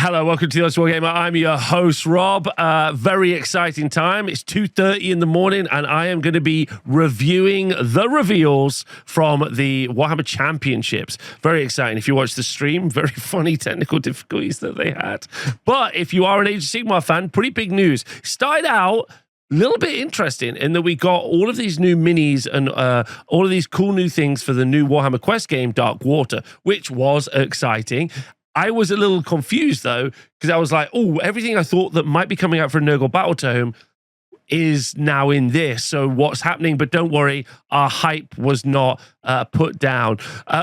Hello, welcome to the Wargamer. I'm your host, Rob. Very exciting time. It's 2:30 in the morning, and I am going to be reviewing the reveals from the Warhammer Championships. Very exciting. If you watch the stream, very funny technical difficulties that they had. But if you are an Age of Sigmar fan, pretty big news. Started out a little bit interesting in that we got all of these new minis and all of these cool new things for the new Warhammer Quest game, Dark Water, which was exciting. I was a little confused, though, because I was like, oh, everything I thought that might be coming out for Nurgle Battletome is now in this. So what's happening? But don't worry, our hype was not put down.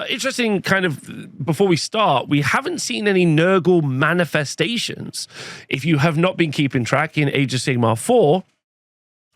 Interesting, kind of, before we start, we haven't seen any Nurgle manifestations. If you have not been keeping track in Age of Sigmar 4,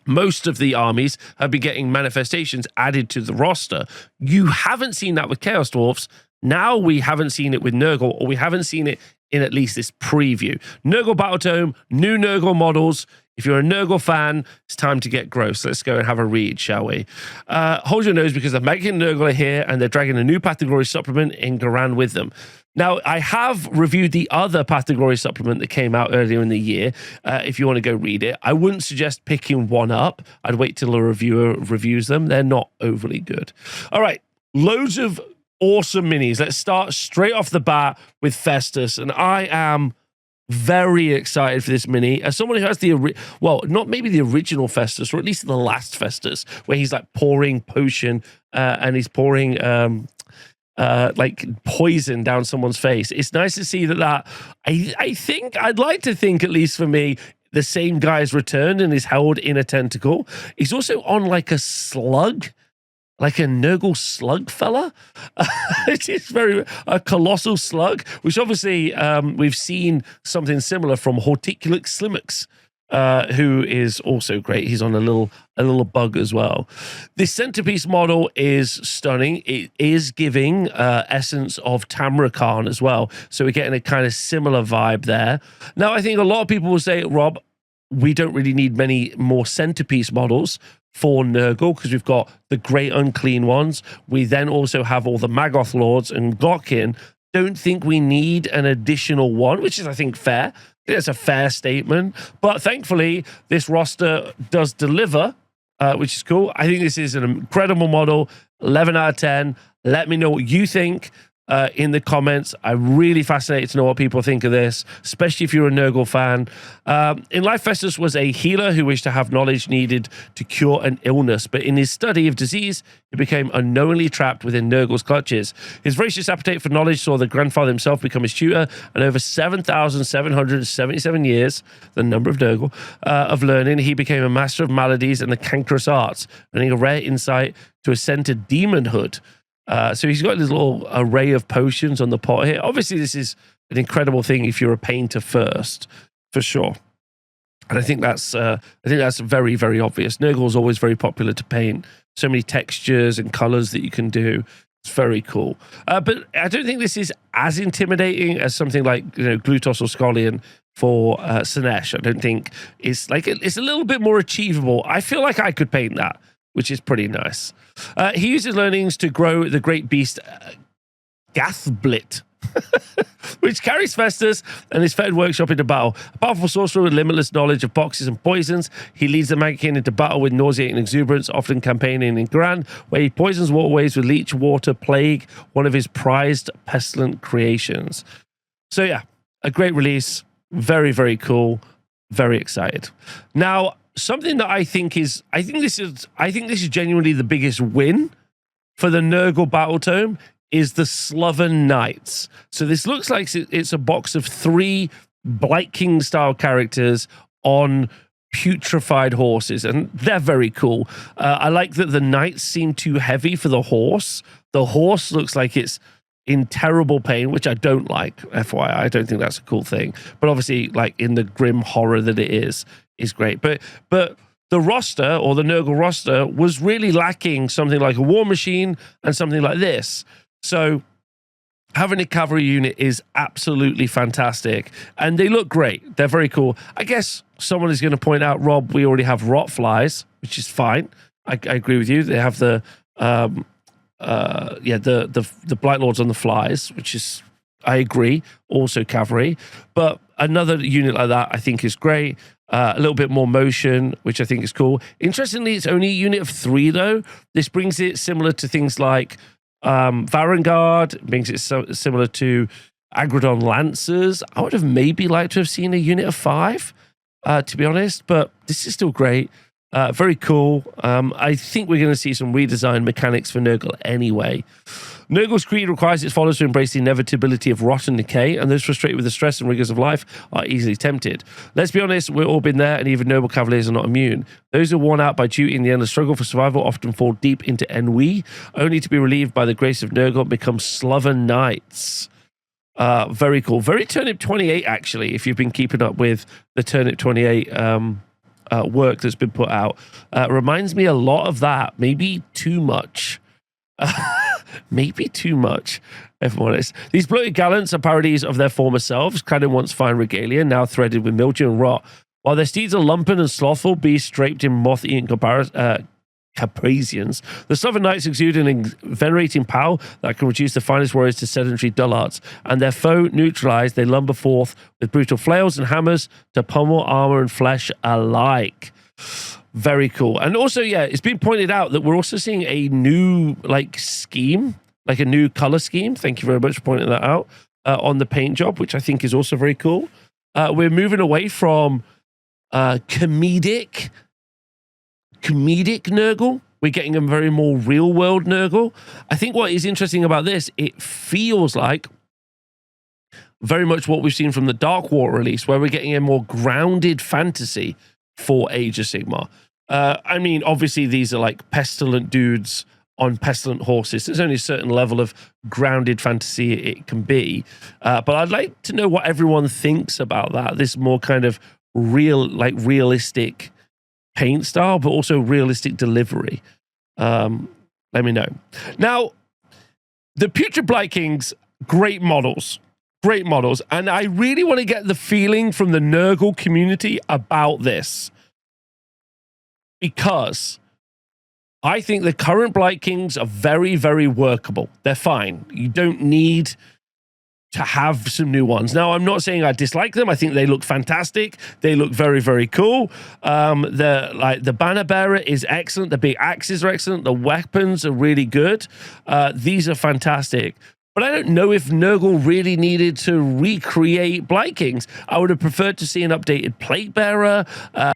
most of the armies have been getting manifestations added to the roster. You haven't seen that with Chaos Dwarfs. Now we haven't seen it with Nurgle, or we haven't seen it in at least this preview. Nurgle Battletome, new Nurgle models. If you're a Nurgle fan, it's time to get gross. Let's go and have a read, shall we? Hold your nose, because the Megan Nurgle are here, and they're dragging a new Path to Glory supplement in Garan with them. Now, I have reviewed the other Path to Glory supplement that came out earlier in the year. If you want to go read it, I wouldn't suggest picking one up. I'd wait till a reviewer reviews them. They're not overly good. All right, loads of awesome minis. Let's start straight off the bat with Festus, and I am very excited for this mini. As someone who has not maybe the original Festus, or at least the last Festus, where he's like pouring potion and he's pouring like poison down someone's face. It's nice to see that I think, I'd like to think, at least for me, the same guy's returned and is held in a tentacle. He's also on like a slug, like a Nurgle slug fella. It is a colossal slug, which obviously we've seen something similar from Horticulus Slimux, who is also great. He's on a little bug as well. This centerpiece model is stunning. It is giving essence of Tamrakhan as well. So we're getting a kind of similar vibe there. Now, I think a lot of people will say, Rob, we don't really need many more centerpiece models for Nurgle, because we've got the great unclean ones. We then also have all the Maggoth Lords and Glockin. Don't think we need an additional one, which is, I think, fair. It's a fair statement. But thankfully, this roster does deliver, which is cool. I think this is an incredible model. 11 out of 10. Let me know what you think in the comments. I'm really fascinated to know what people think of this, especially if you're a Nurgle fan. In life, Festus was a healer who wished to have knowledge needed to cure an illness, but in his study of disease, he became unknowingly trapped within Nurgle's clutches. His voracious appetite for knowledge saw the grandfather himself become his tutor, and over 7,777 years, the number of Nurgle, of learning, he became a master of maladies and the cankerous arts, earning a rare insight to ascend to demonhood. So he's got this little array of potions on the pot here. Obviously, this is an incredible thing if you're a painter first, for sure. And I think that's very, very obvious. Nurgle is always very popular to paint. So many textures and colors that you can do. It's very cool. But I don't think this is as intimidating as something like, Glutos or Scolian for Sinesh. I don't think it's a little bit more achievable. I feel like I could paint that, which is pretty nice. He uses learnings to grow the great beast Gathblit, which carries Festus and his fed workshop into battle. A powerful sorcerer with limitless knowledge of poxes and poisons, he leads the Magickin into battle with nauseating exuberance, often campaigning in Grand, where he poisons waterways with leech water plague, one of his prized pestilent creations. So yeah, a great release. Very, very cool. Very excited. Now, something that I think this is genuinely the biggest win for the Nurgle Battletome is the Sloven Knights. So this looks like it's a box of 3 Blightkings style characters on putrefied horses, and they're very cool. I like that the knights seem too heavy for the horse. The horse looks like it's in terrible pain, which I don't like, FYI. I don't think that's a cool thing. But obviously, like, in the grim horror that it is great. But the roster, or the Nurgle roster, was really lacking something like a war machine and something like this. So having a cavalry unit is absolutely fantastic. And they look great. They're very cool. I guess someone is going to point out, Rob, we already have rot flies, which is fine. I agree with you. They have the Blightlords on the flies, which is I agree. Also cavalry. But another unit like that I think is great. A little bit more motion, which I think is cool. Interestingly, it's only a unit of 3, though. This brings it similar to things like Varangard, brings it similar to Agrodon Lancers. I would have maybe liked to have seen a unit of 5, to be honest, but this is still great. Very cool. I think we're going to see some redesigned mechanics for Nurgle anyway. Nurgle's creed requires its followers to embrace the inevitability of rot and decay, and those frustrated with the stress and rigors of life are easily tempted. Let's be honest, we've all been there, and even noble cavaliers are not immune. Those who are worn out by duty in the endless struggle for survival often fall deep into ennui, only to be relieved by the grace of Nurgle and become Sloven Knights. Very cool. Very Turnip 28, actually, if you've been keeping up with the Turnip 28 work that's been put out. Reminds me a lot of that. Maybe too much. Maybe too much, if I'm honest. These bloated gallants are parodies of their former selves, clad in once fine regalia, now threaded with mildew and rot. While their steeds are lumpen and slothful, beasts draped in moth-eaten capricians, the Sloven Knights exude an venerating power that can reduce the finest warriors to sedentary dullards, and their foe neutralized, they lumber forth with brutal flails and hammers to pummel armor and flesh alike. Very cool. And also, yeah, it's been pointed out that we're also seeing a new scheme, like a new color scheme. Thank you very much for pointing that out on the paint job, which I think is also very cool. We're moving away from comedic Nurgle. We're getting a very more real world Nurgle. I think what is interesting about this, it feels like very much what we've seen from the Dark War release, where we're getting a more grounded fantasy for Age of Sigmar. I mean, obviously these are like pestilent dudes on pestilent horses. There's only a certain level of grounded fantasy it can be. But I'd like to know what everyone thinks about that. This more kind of realistic paint style, but also realistic delivery. Let me know. Now, the Putrid Blightkings, great models. Great models. And I really want to get the feeling from the Nurgle community about this, because I think the current Blightkings are very, very workable. They're fine. You don't need to have some new ones. Now, I'm not saying I dislike them. I think they look fantastic. They look very, very cool. The banner bearer is excellent. The big axes are excellent. The weapons are really good. These are fantastic. But I don't know if Nurgle really needed to recreate Blightkings. I would have preferred to see an updated plague bearer,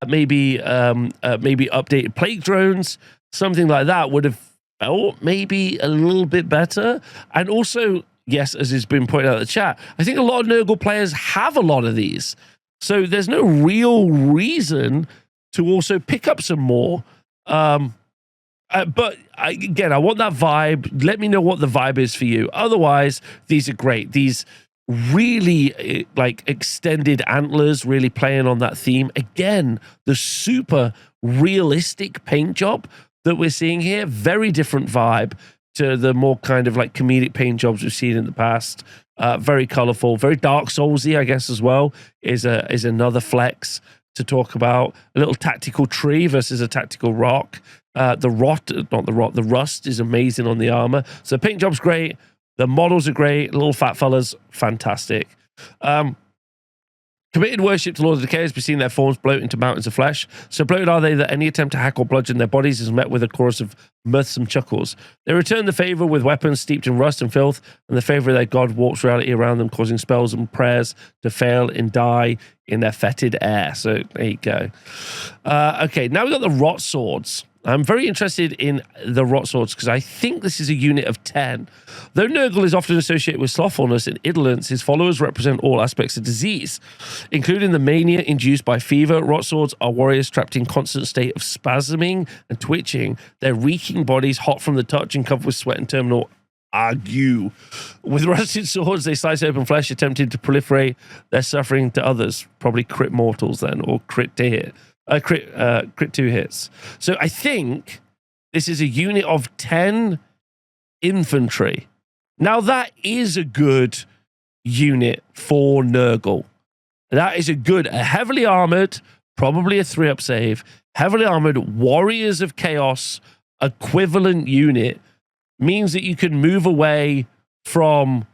maybe updated plague drones, something like that would have felt maybe a little bit better. And also, yes, as has been pointed out in the chat, I think a lot of Nurgle players have a lot of these. So there's no real reason to also pick up some more. But again, I want that vibe. Let me know what the vibe is for you. Otherwise, these are great. These really extended antlers, really playing on that theme. Again, the super realistic paint job that we're seeing here, very different vibe to the more kind of comedic paint jobs we've seen in the past. Very colorful, very Dark Soulsy, I guess, as well, is another flex to talk about. A little tactical tree versus a tactical rock. The rust is amazing on the armor. So the paint job's great. The models are great. Little fat fellas, fantastic. Committed worship to Lord of Decay has been seeing their forms bloat into mountains of flesh. So bloated are they that any attempt to hack or bludgeon their bodies is met with a chorus of mirthsome chuckles. They return the favor with weapons steeped in rust and filth, and the favor of their god warps reality around them, causing spells and prayers to fail and die in their fetid air. So there you go. Okay, now we've got the Rotswords. I'm very interested in the Rotswords because I think this is a unit of 10. Though Nurgle is often associated with slothfulness and indolence, his followers represent all aspects of disease, including the mania induced by fever. Rotswords are warriors trapped in constant state of spasming and twitching, their reeking bodies hot from the touch and covered with sweat and terminal ague. With rusted swords, they slice open flesh, attempting to proliferate their suffering to others. Probably crit mortals then, or crit to hit. Crit 2 hits. So I think this is a unit of 10 infantry. Now that is a good unit for Nurgle. That is a heavily armored, probably a 3-up save, heavily armored Warriors of Chaos equivalent unit. Means that you can move away from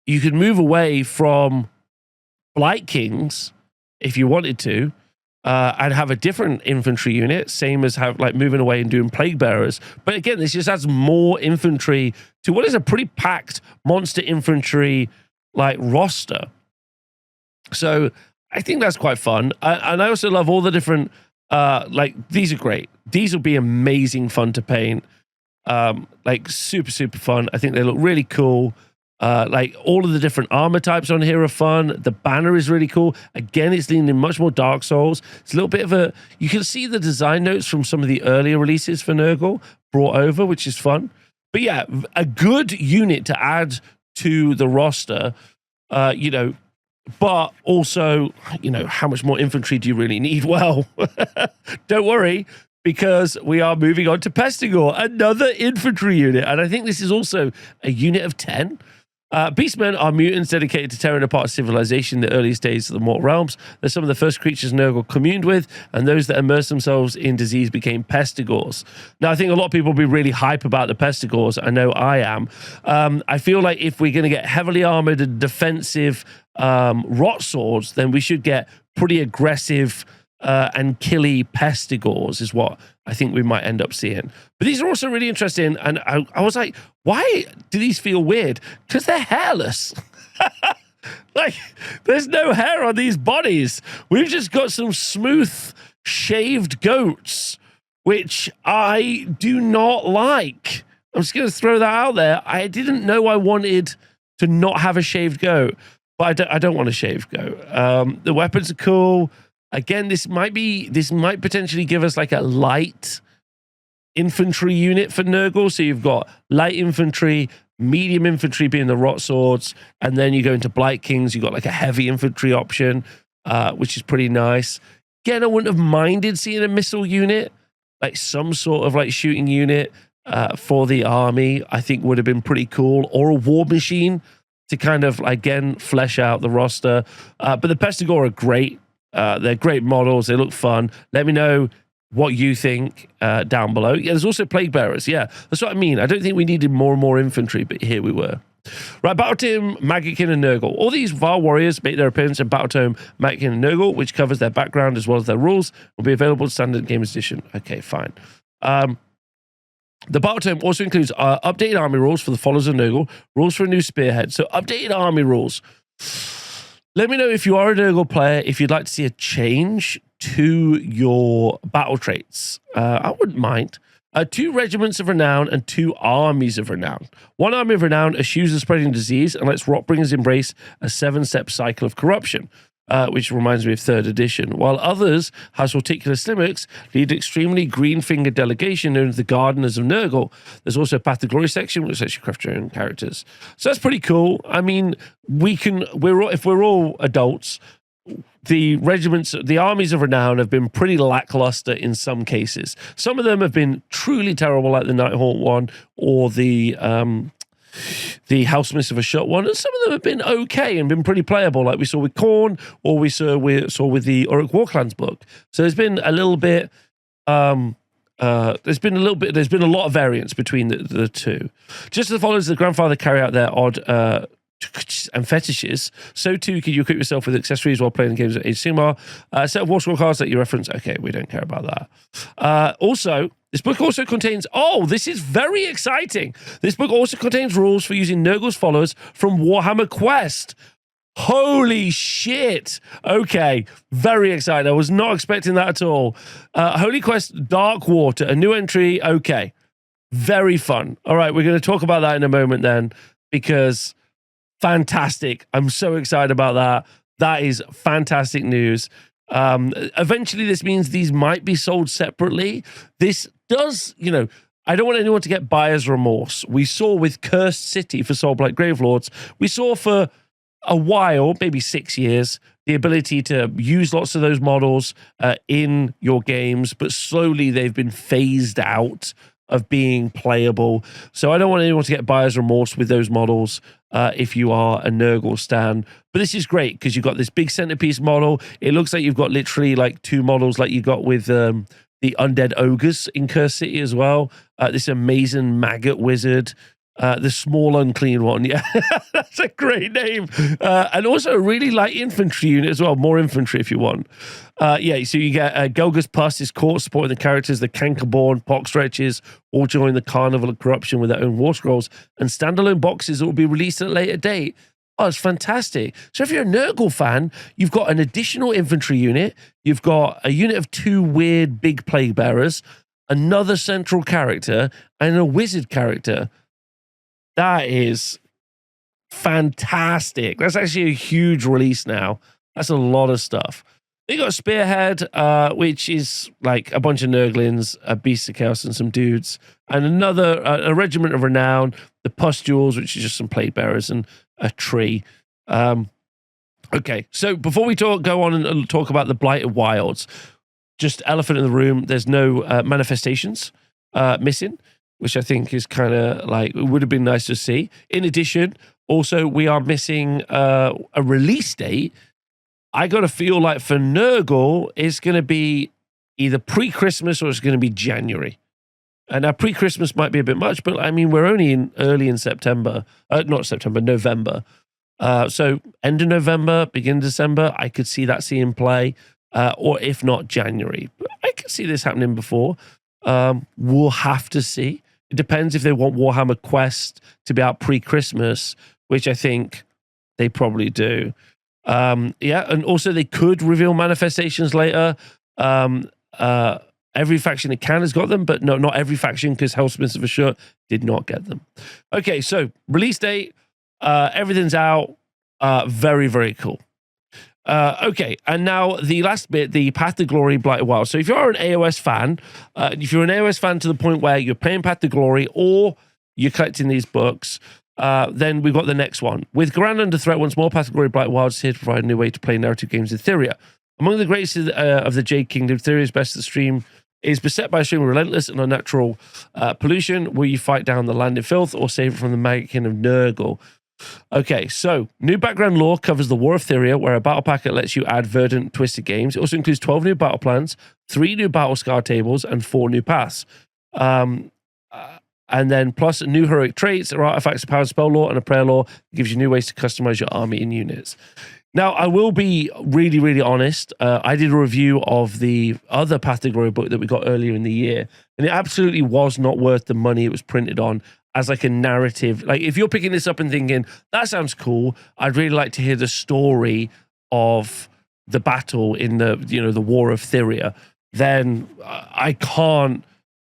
you could move away from Blightkings if you wanted to, and have a different infantry unit, same as have like moving away and doing plague bearers. But again, this just adds more infantry to what is a pretty packed monster infantry like roster. So I think that's quite fun. And I also love all the different, like these are great. These will be amazing fun to paint. Like super, super fun. I think they look really cool. Like all of the different armor types on here are fun. The banner is really cool. Again, it's leaning much more Dark Souls. It's a little bit of a, you can see the design notes from some of the earlier releases for Nurgle brought over, which is fun. But yeah, a good unit to add to the roster, you know, but also, you know, how much more infantry do you really need? Well, don't worry, because we are moving on to Pestigor, another infantry unit. And I think this is also a unit of 10. Beastmen are mutants dedicated to tearing apart civilization in the earliest days of the mortal realms. They're some of the first creatures Nurgle communed with, and those that immersed themselves in disease became Pestigors. Now, I think a lot of people will be really hype about the Pestigors. I know I am. I feel like if we're going to get heavily armored and defensive Rotswords, then we should get pretty aggressive and killy Pestigors is what I think we might end up seeing. But these are also really interesting, and I was like, why do these feel weird? Because they're hairless. Like, there's no hair on these bodies. We've just got some smooth, shaved goats, which I do not like. I'm just going to throw that out there. I didn't know I wanted to not have a shaved goat, but I don't want a shaved goat. The weapons are cool. Again, this might potentially give us like a light infantry unit for Nurgle. So you've got light infantry, medium infantry being the Rotswords, and then you go into Blightkings, you've got like a heavy infantry option, which is pretty nice. Again, I wouldn't have minded seeing a missile unit, like some sort of like shooting unit for the army. I think would have been pretty cool, or a war machine to kind of, again, flesh out the roster. But the Pestigor are great. They're great models. They look fun. Let me know what you think down below. Yeah, there's also plague bearers. Yeah, that's what I mean. I don't think we needed more and more infantry, but here we were. Right, Battletome, Magickin, and Nurgle. All these Var warriors make their appearance in Battletome, Magickin, and Nurgle, which covers their background as well as their rules. Will be available in Standard Game Edition. Okay, fine. The Battletome also includes updated army rules for the followers of Nurgle, rules for a new spearhead. So updated army rules. Let me know if you are a Nurgle player, if you'd like to see a change to your battle traits. I wouldn't mind. 2 regiments of renown and 2 armies of renown. 1 army of renown eschews the spreading disease and lets Rotbringers embrace a 7-step cycle of corruption, which reminds me of 3rd edition, while others has Horticulous Slimux, lead extremely green-fingered delegation known as the Gardeners of Nurgle. There's also a Path to Glory section, which lets you craft your own characters. So that's pretty cool. I mean, if we're all adults, the regiments, the armies of renown have been pretty lackluster in some cases. Some of them have been truly terrible, like the Nighthawk one or the Housemistress of a Shut one, and some of them have been okay and been pretty playable, like we saw with Khorne, or we saw with the Uruk Warclans book. So there's been a little bit, there's been a lot of variance between the two. Just as the followers of the grandfather carry out their odd and fetishes, so too can you equip yourself with accessories while playing the games at Age Sigmar. A set of war scroll cards that you reference. Okay, we don't care about that. Also, this book also contains, this is very exciting. This book also contains rules for using Nurgle's followers from Warhammer Quest. Holy shit. Okay, very excited. I was not expecting that at all. Holy Quest Darkwater, a new entry. Okay, very fun. All right, we're going to talk about that in a moment then, because fantastic. I'm so excited about that. That is fantastic news. Eventually, this means these might be sold separately. This does, I don't want anyone to get buyer's remorse. We saw with Cursed City for Soulblight Gravelords, we saw for a while, maybe 6 years, the ability to use lots of those models in your games, but slowly they've been phased out of being playable. So I don't want anyone to get buyer's remorse with those models if you are a Nurgle stan. But this is great because you've got this big centerpiece model. It looks like you've got literally like 2 models like you got with the Undead Ogres in Cursed City as well. This amazing maggot wizard. The small unclean one. Yeah, that's a great name. And also a really light infantry unit as well. More infantry if you want. Yeah, so you get Gelga's Pus is court supporting the characters, the Cankerborn, Pox Wretches, all join the Carnival of Corruption with their own war scrolls and standalone boxes that will be released at a later date. Oh, it's fantastic. So if you're a Nurgle fan, you've got an additional infantry unit, you've got a unit of 2 weird big plague bearers, another central character, and a wizard character. That is fantastic. That's actually a huge release now. That's a lot of stuff. They got a Spearhead, which is like a bunch of Nurglings, a Beast of Chaos, and some dudes, and another a Regiment of Renown, the Pustules, which is just some plague bearers, and a tree. Okay, so before we go on and talk about the Blighted Wilds, just elephant in the room. There's no manifestations missing, which I think is kind of like, it would have been nice to see. In addition, also, we are missing a release date. I got to feel like for Nurgle, it's going to be either pre-Christmas or it's going to be January. And now pre-Christmas might be a bit much, but I mean, we're only early in September. Not September, November. So end of November, beginning of December, I could see that seeing play. Or if not, January. But I could see this happening before. We'll have to see. It depends if they want Warhammer Quest to be out pre-Christmas, which I think they probably do. Yeah, and also they could reveal manifestations later. Every faction that can has got them, but no, not every faction, because Hellsmiths of Ashur did not get them. Okay, so release date, everything's out. Very, very cool. Okay, and now the last bit, the Path to Glory Blighted Wilds. So if you're an AOS fan, to the point where you're playing Path to Glory or you're collecting these books, then we've got the next one. With Garan under threat once more, Path to Glory Blighted Wilds is here to provide a new way to play narrative games in Theria. Among the greatest of the Jade Kingdom, Theria's best of the stream is beset by a stream of relentless and unnatural pollution, where you fight down the land in filth or save it from the maggot king of Nurgle. Okay, so new background lore covers the War of Theria, where a battle packet lets you add verdant twisted games. It also includes 12 new battle plans, 3 new battle scar tables, and 4 new paths. And then plus new heroic traits, or artifacts, a power spell lore, and a prayer lore that gives you new ways to customize your army and units. Now, I will be really, really honest. I did a review of the other Path to Glory book that we got earlier in the year, and it absolutely was not worth the money it was printed on as like a narrative. Like, if you're picking this up and thinking, that sounds cool, I'd really like to hear the story of the battle in the, the War of Theria, then I can't,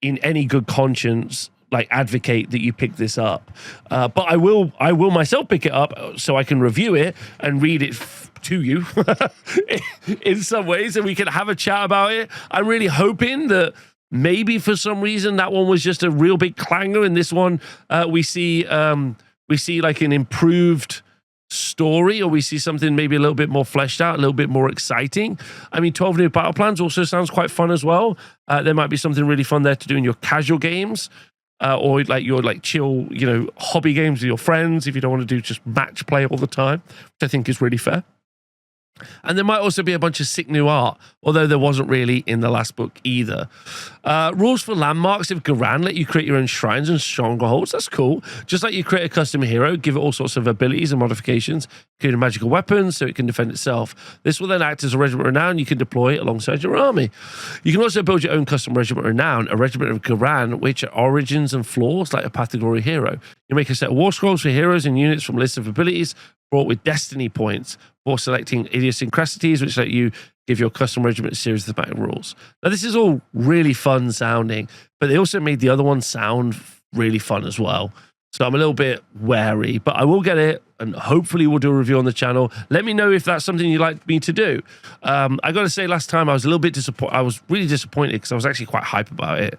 in any good conscience, like advocate that you pick this up. But I will myself pick it up so I can review it and read it to you in some ways, and we can have a chat about it. I'm really hoping that maybe for some reason that one was just a real big clanger, and this one we see like an improved story, or we see something maybe a little bit more fleshed out, a little bit more exciting. I mean, 12 new battle plans also sounds quite fun as well. There might be something really fun there to do in your casual games. Or like your chill, hobby games with your friends, if you don't want to do just match play all the time, which I think is really fair. And there might also be a bunch of sick new art, although there wasn't really in the last book either. Rules for landmarks of Garan let you create your own shrines and strongholds. That's cool. Just like you create a custom hero, give it all sorts of abilities and modifications, including magical weapons, so it can defend itself. This will then act as a regiment of renown you can deploy alongside your army. You can also build your own custom regiment of renown, a regiment of Garan, which are origins and flaws like a Path to Glory hero. You make a set of war scrolls for heroes and units from lists of abilities brought with destiny points, for selecting idiosyncrasies, which let you give your custom regiment a series of thematic rules. Now, this is all really fun sounding, but they also made the other one sound really fun as well. So I'm a little bit wary, but I will get it, and hopefully we'll do a review on the channel. Let me know if that's something you'd like me to do. I got to say, last time I was a little bit disappointed. I was really disappointed because I was actually quite hype about it.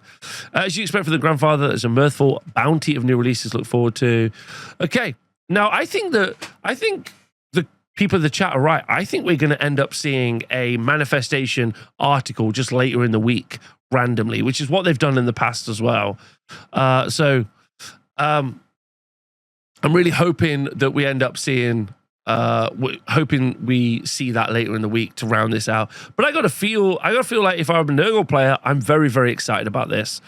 As you expect from the grandfather, there's a mirthful bounty of new releases to look forward to. Okay, now I think the people in the chat are right. I think we're going to end up seeing a manifestation article just later in the week randomly, which is what they've done in the past as well. So I'm really hoping that we end up seeing, hoping we see that later in the week to round this out. But I got to feel like if I'm a Nurgle player, I'm very, very excited about this.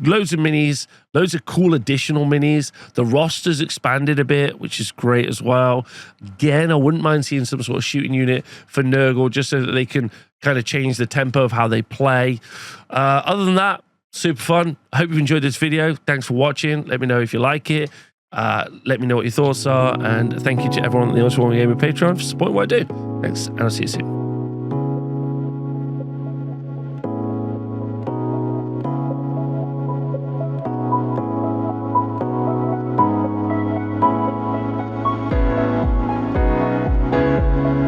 loads of minis, loads of cool additional minis. The roster's expanded a bit, which is great as well. Again, I wouldn't mind seeing some sort of shooting unit for Nurgle, just so that they can kind of change the tempo of how they play. Other than that, super fun. I hope you've enjoyed this video. Thanks for watching. Let me know if you like it. Let me know what your thoughts are. And thank you to everyone on the Wargamer Patreon for supporting what I do. Thanks, and I'll see you soon.